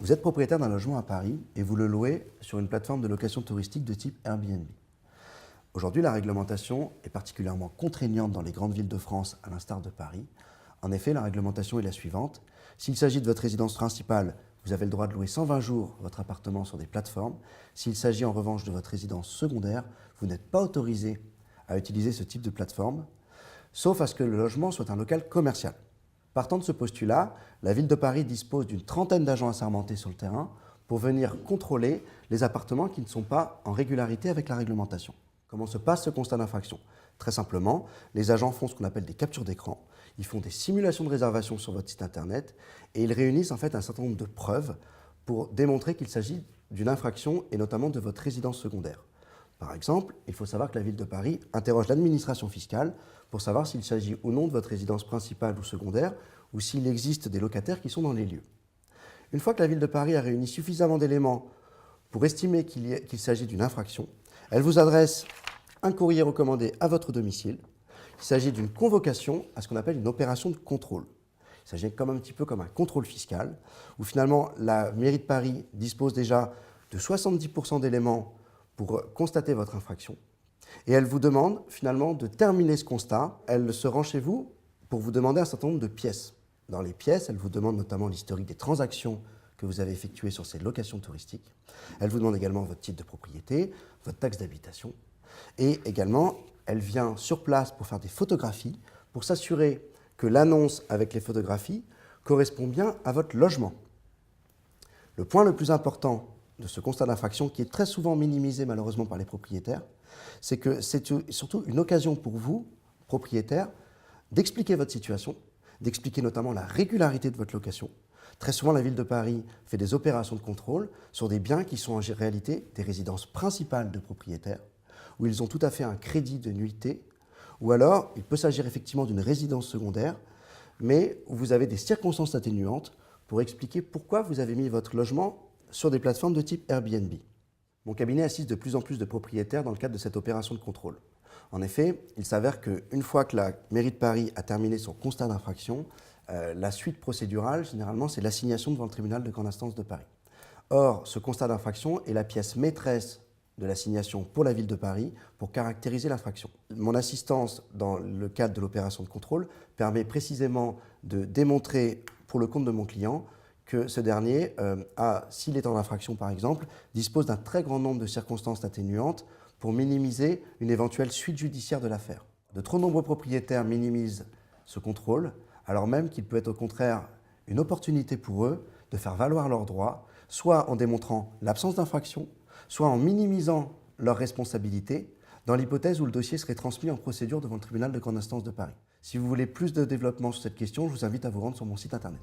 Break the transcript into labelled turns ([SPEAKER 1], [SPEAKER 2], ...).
[SPEAKER 1] Vous êtes propriétaire d'un logement à Paris et vous le louez sur une plateforme de location touristique de type Airbnb. Aujourd'hui, la réglementation est particulièrement contraignante dans les grandes villes de France, à l'instar de Paris. En effet, la réglementation est la suivante. S'il s'agit de votre résidence principale, vous avez le droit de louer 120 jours votre appartement sur des plateformes. S'il s'agit en revanche de votre résidence secondaire, vous n'êtes pas autorisé à utiliser ce type de plateforme, sauf à ce que le logement soit un local commercial. Partant de ce postulat, la ville de Paris dispose d'une trentaine d'agents assermentés sur le terrain pour venir contrôler les appartements qui ne sont pas en régularité avec la réglementation. Comment se passe ce constat d'infraction? Très simplement, les agents font ce qu'on appelle des captures d'écran. Ils font des simulations de réservation sur votre site internet et ils réunissent en fait un certain nombre de preuves pour démontrer qu'il s'agit d'une infraction et notamment de votre résidence secondaire. Par exemple, il faut savoir que la ville de Paris interroge l'administration fiscale pour savoir s'il s'agit ou non de votre résidence principale ou secondaire ou s'il existe des locataires qui sont dans les lieux. Une fois que la ville de Paris a réuni suffisamment d'éléments pour estimer qu'il s'agit d'une infraction, elle vous adresse un courrier recommandé à votre domicile. Il s'agit d'une convocation à ce qu'on appelle une opération de contrôle. Il s'agit comme un petit peu comme un contrôle fiscal, où finalement la mairie de Paris dispose déjà de 70% d'éléments pour constater votre infraction. Et elle vous demande finalement de terminer ce constat. Elle se rend chez vous pour vous demander un certain nombre de pièces. Dans les pièces, elle vous demande notamment l'historique des transactions que vous avez effectuées sur ces locations touristiques. Elle vous demande également votre titre de propriété, votre taxe d'habitation. Et également, elle vient sur place pour faire des photographies, pour s'assurer que l'annonce avec les photographies correspond bien à votre logement. Le point le plus important de ce constat d'infraction, qui est très souvent minimisé malheureusement par les propriétaires, c'est que c'est surtout une occasion pour vous, propriétaires, d'expliquer votre situation, d'expliquer notamment la régularité de votre location. Très souvent, la ville de Paris fait des opérations de contrôle sur des biens qui sont en réalité des résidences principales de propriétaires, où ils ont tout à fait un crédit de nuitée, ou alors il peut s'agir effectivement d'une résidence secondaire, mais où vous avez des circonstances atténuantes pour expliquer pourquoi vous avez mis votre logement sur des plateformes de type Airbnb. Mon cabinet assiste de plus en plus de propriétaires dans le cadre de cette opération de contrôle. En effet, il s'avère qu'une fois que la mairie de Paris a terminé son constat d'infraction, la suite procédurale, généralement, c'est l'assignation devant le tribunal de grande instance de Paris. Or, ce constat d'infraction est la pièce maîtresse de l'assignation pour la ville de Paris pour caractériser l'infraction. Mon assistance dans le cadre de l'opération de contrôle permet précisément de démontrer pour le compte de mon client que ce dernier, s'il est en infraction par exemple, dispose d'un très grand nombre de circonstances atténuantes pour minimiser une éventuelle suite judiciaire de l'affaire. De trop nombreux propriétaires minimisent ce contrôle, alors même qu'il peut être au contraire une opportunité pour eux de faire valoir leurs droits, soit en démontrant l'absence d'infraction, soit en minimisant leurs responsabilités, dans l'hypothèse où le dossier serait transmis en procédure devant le tribunal de grande instance de Paris. Si vous voulez plus de développement sur cette question, je vous invite à vous rendre sur mon site internet.